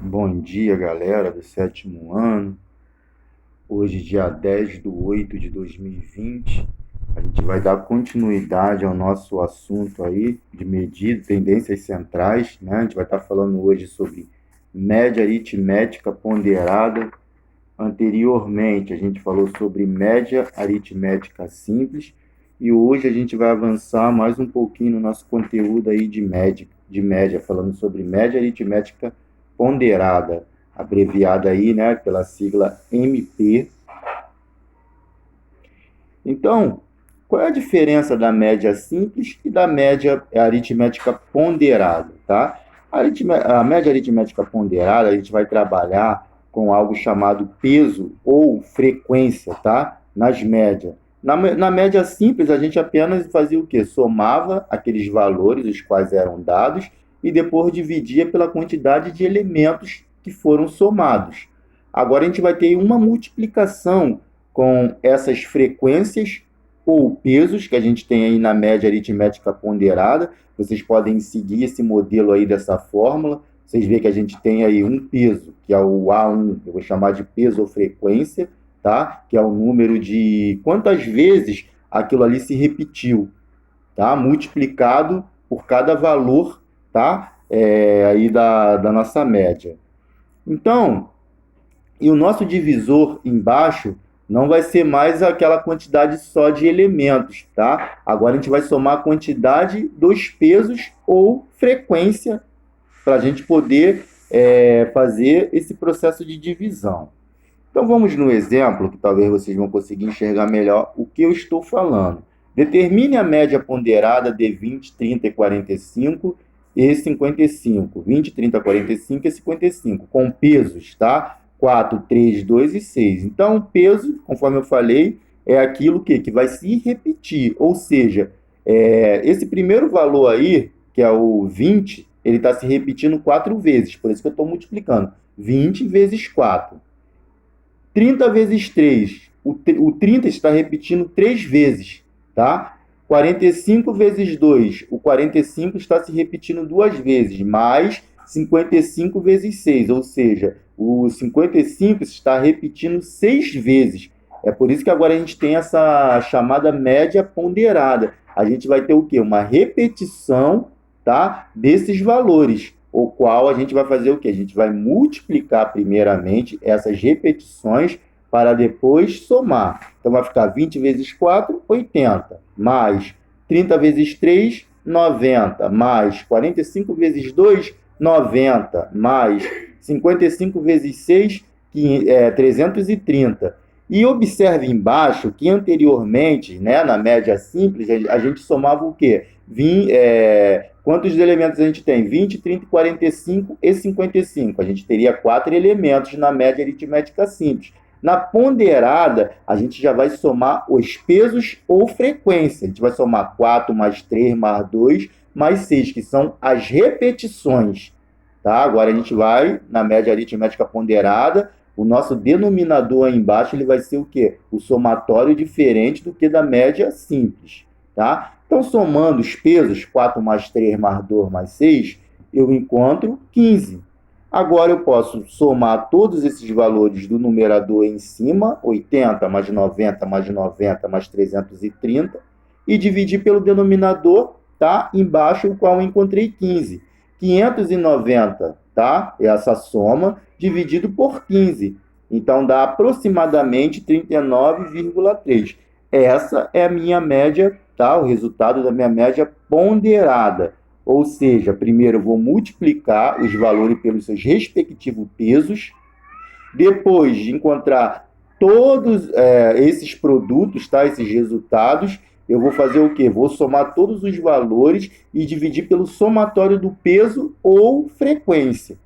Bom dia, galera do sétimo ano. Hoje, dia 10/8/2020, a gente vai dar continuidade ao nosso assunto aí de medida, tendências centrais, né? A gente vai estar falando hoje sobre média aritmética ponderada. Anteriormente, a gente falou sobre média aritmética simples e hoje a gente vai avançar mais um pouquinho no nosso conteúdo aí de média, falando sobre média aritmética ponderada, abreviada aí, né, pela sigla MP. Então, qual é a diferença da média simples e da média aritmética ponderada, tá? A média aritmética ponderada, a gente vai trabalhar com algo chamado peso ou frequência, tá? Nas médias. Na média simples, a gente apenas fazia o quê? Somava aqueles valores, os quais eram dados, e depois dividia pela quantidade de elementos que foram somados. Agora a gente vai ter uma multiplicação com essas frequências ou pesos que a gente tem aí na média aritmética ponderada. Vocês podem seguir esse modelo aí dessa fórmula. Vocês veem que a gente tem aí um peso, que é o A1, eu vou chamar de peso ou frequência, tá? Que é o número de quantas vezes aquilo ali se repetiu, tá? Multiplicado por cada valor, tá? Aí da nossa média. Então, e o nosso divisor embaixo não vai ser mais aquela quantidade só de elementos, tá? Agora a gente vai somar a quantidade dos pesos ou frequência para a gente poder fazer esse processo de divisão. Então vamos no exemplo, que talvez vocês vão conseguir enxergar melhor o que eu estou falando. Determine a média ponderada de 20, 30 e 45 e 55. 20, 30, 45 e 55, com pesos, tá? 4, 3, 2 e 6. Então, o peso, conforme eu falei, é aquilo que vai se repetir. Ou seja, esse primeiro valor aí, que é o 20, ele está se repetindo 4 vezes. Por isso que eu estou multiplicando. 20 vezes 4. 30 vezes 3. O 30 está repetindo 3 vezes, tá? 45 vezes 2. O 45 está se repetindo 2 vezes, mais 55 vezes 6. Ou seja, o 55 está repetindo 6 vezes. É por isso que agora a gente tem essa chamada média ponderada. A gente vai ter o quê? Uma repetição, tá? Desses valores, o qual a gente vai fazer o quê? A gente vai multiplicar primeiramente essas repetições para depois somar. Então vai ficar 20 vezes 4, 80, mais 30 vezes 3, 90, mais 45 vezes 2, 90, mais 55 vezes 6, 330. E observe embaixo que anteriormente, né, na média simples, a gente somava o quê? Quantos elementos a gente tem? 20, 30, 45 e 55. A gente teria 4 elementos na média aritmética simples. Na ponderada, a gente já vai somar os pesos ou frequência. A gente vai somar 4 mais 3 mais 2 mais 6, que são as repetições. Tá? Agora a gente vai na média aritmética ponderada. O nosso denominador aí embaixo ele vai ser o quê? O somatório diferente do que da média simples. Tá? Então, somando os pesos, 4 mais 3 mais 2 mais 6, eu encontro 15. Agora eu posso somar todos esses valores do numerador em cima, 80 mais 90 mais 90 mais 330, e dividir pelo denominador, tá? Embaixo, o qual eu encontrei 15. 590, tá? Essa soma, dividido por 15. Então, dá aproximadamente 39,3. Essa é a minha média, tá? O resultado da minha média ponderada. Ou seja, primeiro eu vou multiplicar os valores pelos seus respectivos pesos. Depois de encontrar todos esses produtos, tá? Esses resultados, eu vou fazer o quê? Vou somar todos os valores e dividir pelo somatório do peso ou frequência.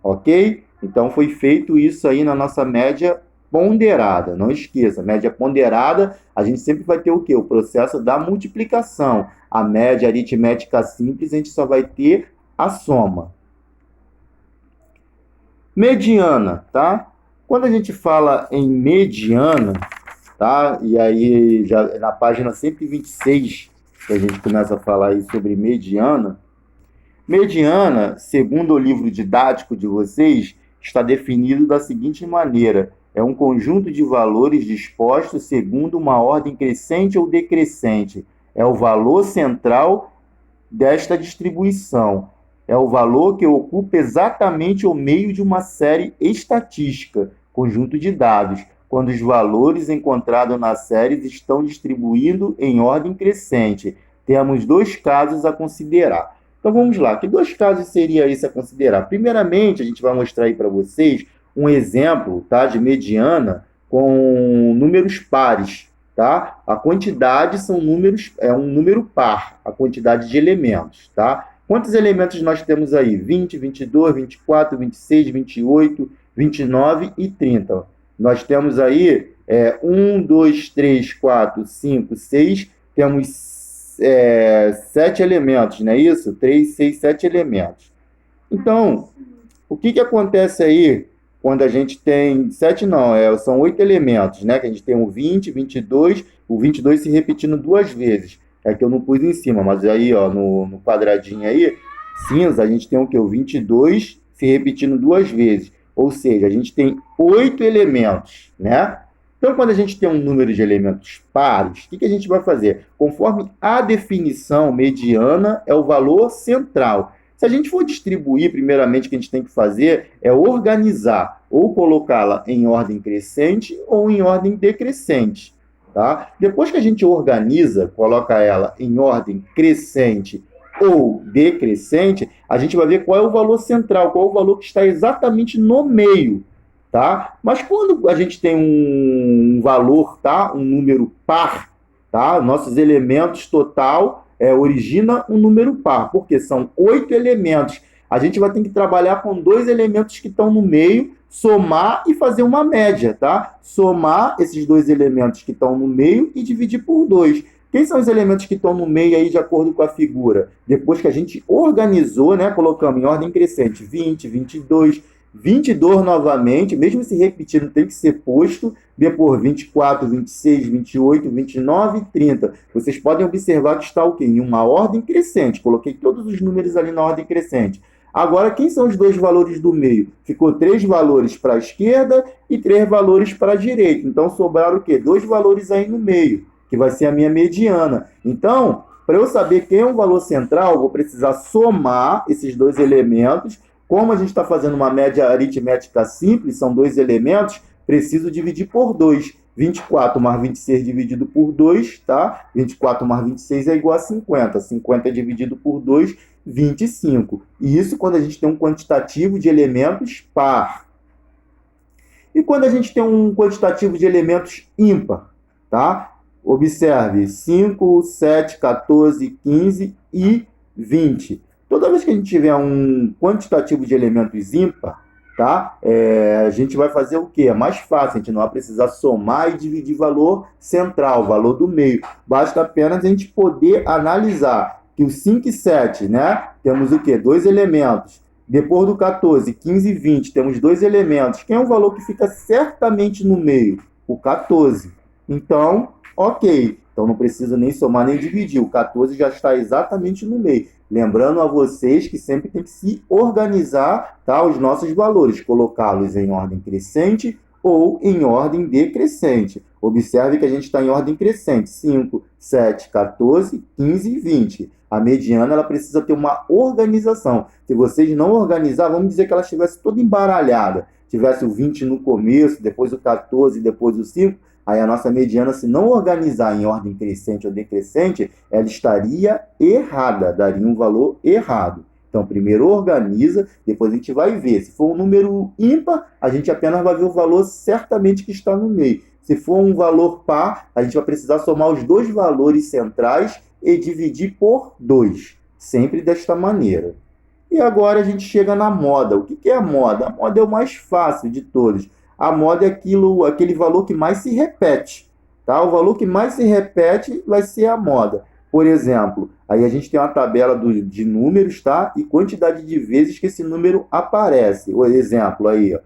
Ok? Então, foi feito isso aí na nossa média ponderada. Não esqueça, média ponderada, a gente sempre vai ter o quê? O processo da multiplicação. A média aritmética simples, a gente só vai ter a soma. Mediana, tá? Quando a gente fala em mediana, tá? E aí, já na página 126, que a gente começa a falar aí sobre mediana, Mediana, segundo o livro didático de vocês, está definido da seguinte maneira: é um conjunto de valores dispostos segundo uma ordem crescente ou decrescente. É o valor central desta distribuição. É o valor que ocupa exatamente o meio de uma série estatística, conjunto de dados, quando os valores encontrados na série estão distribuindo em ordem crescente. Temos dois casos a considerar. Então vamos lá, que dois casos seria esse a considerar? Primeiramente, a gente vai mostrar aí para vocês um exemplo, tá, de mediana com números pares, tá? A quantidade são números, é um número par, a quantidade de elementos, tá? Quantos elementos nós temos aí? 20, 22, 24, 26, 28, 29 e 30. Nós temos aí 1, 2, 3, 4, 5, 6, temos 7 elementos, não é isso? 3, 6, 7 elementos. Então, o que acontece aí quando a gente tem 7 não, são 8 elementos, né? Que a gente tem o 20, 22, o 22 se repetindo duas vezes. É que eu não pus em cima, mas aí, ó, no quadradinho aí, cinza, a gente tem o quê? O 22 se repetindo duas vezes. Ou seja, a gente tem 8 elementos, né? Então, quando a gente tem um número de elementos pares, o que a gente vai fazer? Conforme a definição, mediana é o valor central. Se a gente for distribuir, primeiramente, o que a gente tem que fazer é organizar, ou colocá-la em ordem crescente ou em ordem decrescente. Tá? Depois que a gente organiza, coloca ela em ordem crescente ou decrescente, a gente vai ver qual é o valor central, qual é o valor que está exatamente no meio. Tá? Mas quando a gente tem um valor, tá? Um número par, tá? Nossos elementos total origina um número par, porque são 8 elementos. A gente vai ter que trabalhar com 2 elementos que estão no meio, somar e fazer uma média, tá? Somar esses 2 elementos que estão no meio e dividir por 2. Quem são os elementos que estão no meio aí de acordo com a figura? Depois que a gente organizou, né? Colocamos em ordem crescente 20, 22, 22 novamente, mesmo se repetindo, tem que ser posto, depois 24, 26, 28, 29 e 30. Vocês podem observar que está o quê? Em uma ordem crescente. Coloquei todos os números ali na ordem crescente. Agora, quem são os dois valores do meio? Ficou 3 valores para a esquerda e 3 valores para a direita. Então, sobraram o quê? 2 valores aí no meio, que vai ser a minha mediana. Então, para eu saber quem é o valor central, eu vou precisar somar esses 2 elementos. Como a gente está fazendo uma média aritmética simples, são 2 elementos, preciso dividir por 2. 24 mais 26 dividido por 2, tá? 24 mais 26 é igual a 50. 50 dividido por 2, 25. E isso quando a gente tem um quantitativo de elementos par. E quando a gente tem um quantitativo de elementos ímpar, tá? Observe, 5, 7, 14, 15 e 20. Toda vez que a gente tiver um quantitativo de elementos ímpar, tá? A gente vai fazer o quê? É mais fácil, a gente não vai precisar somar e dividir valor central, valor do meio. Basta apenas a gente poder analisar que o 5 e 7, né? Temos o quê? 2 elementos. Depois do 14, 15 e 20, temos 2 elementos. Quem é o valor que fica certamente no meio? O 14. Então, ok. Então não preciso nem somar nem dividir. O 14 já está exatamente no meio. Lembrando a vocês que sempre tem que se organizar, tá, os nossos valores, colocá-los em ordem crescente ou em ordem decrescente. Observe que a gente está em ordem crescente, 5, 7, 14, 15 e 20. A mediana ela precisa ter uma organização. Se vocês não organizar, vamos dizer que ela estivesse toda embaralhada. Tivesse o 20 no começo, depois o 14, depois o 5, aí a nossa mediana, se não organizar em ordem crescente ou decrescente, ela estaria errada, daria um valor errado. Então, primeiro organiza, depois a gente vai ver. Se for um número ímpar, a gente apenas vai ver o valor certamente que está no meio. Se for um valor par, a gente vai precisar somar os 2 valores centrais e dividir por 2, sempre desta maneira. E agora a gente chega na moda. O que é a moda? A moda é o mais fácil de todos. A moda é aquele valor que mais se repete. Tá? O valor que mais se repete vai ser a moda. Por exemplo, aí a gente tem uma tabela de números, tá? E quantidade de vezes que esse número aparece. O exemplo aí, ó,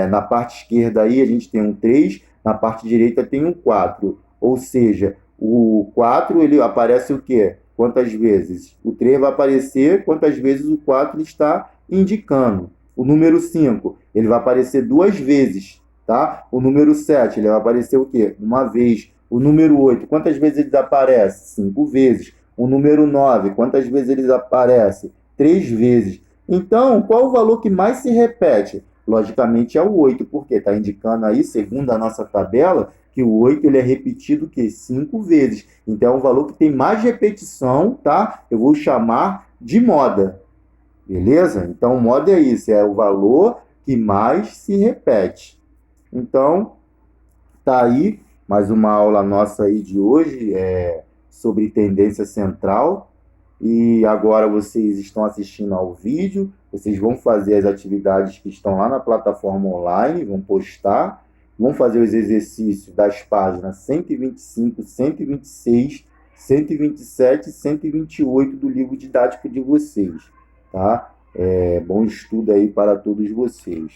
na parte esquerda aí a gente tem um 3, na parte direita tem um 4. Ou seja, o 4 ele aparece o quê? quantas vezes o 3 vai aparecer, quantas vezes o 4 está indicando. O número 5, ele vai aparecer 2 vezes, tá? O número 7, ele vai aparecer o quê? Uma vez. O número 8, quantas vezes ele aparece? 5 vezes. O número 9, quantas vezes ele aparece? 3 vezes. Então, qual o valor que mais se repete? Logicamente é o 8, porque está indicando aí, segundo a nossa tabela, que o 8 ele é repetido que 5 vezes. Então, é um valor que tem mais repetição, tá? Eu vou chamar de moda. Beleza? Então, moda é isso, é o valor que mais se repete. Então, tá aí mais uma aula nossa aí de hoje sobre tendência central. E agora vocês estão assistindo ao vídeo, vocês vão fazer as atividades que estão lá na plataforma online, vão postar, vão fazer os exercícios das páginas 125, 126, 127 e 128 do livro didático de vocês, tá? Bom estudo aí para todos vocês.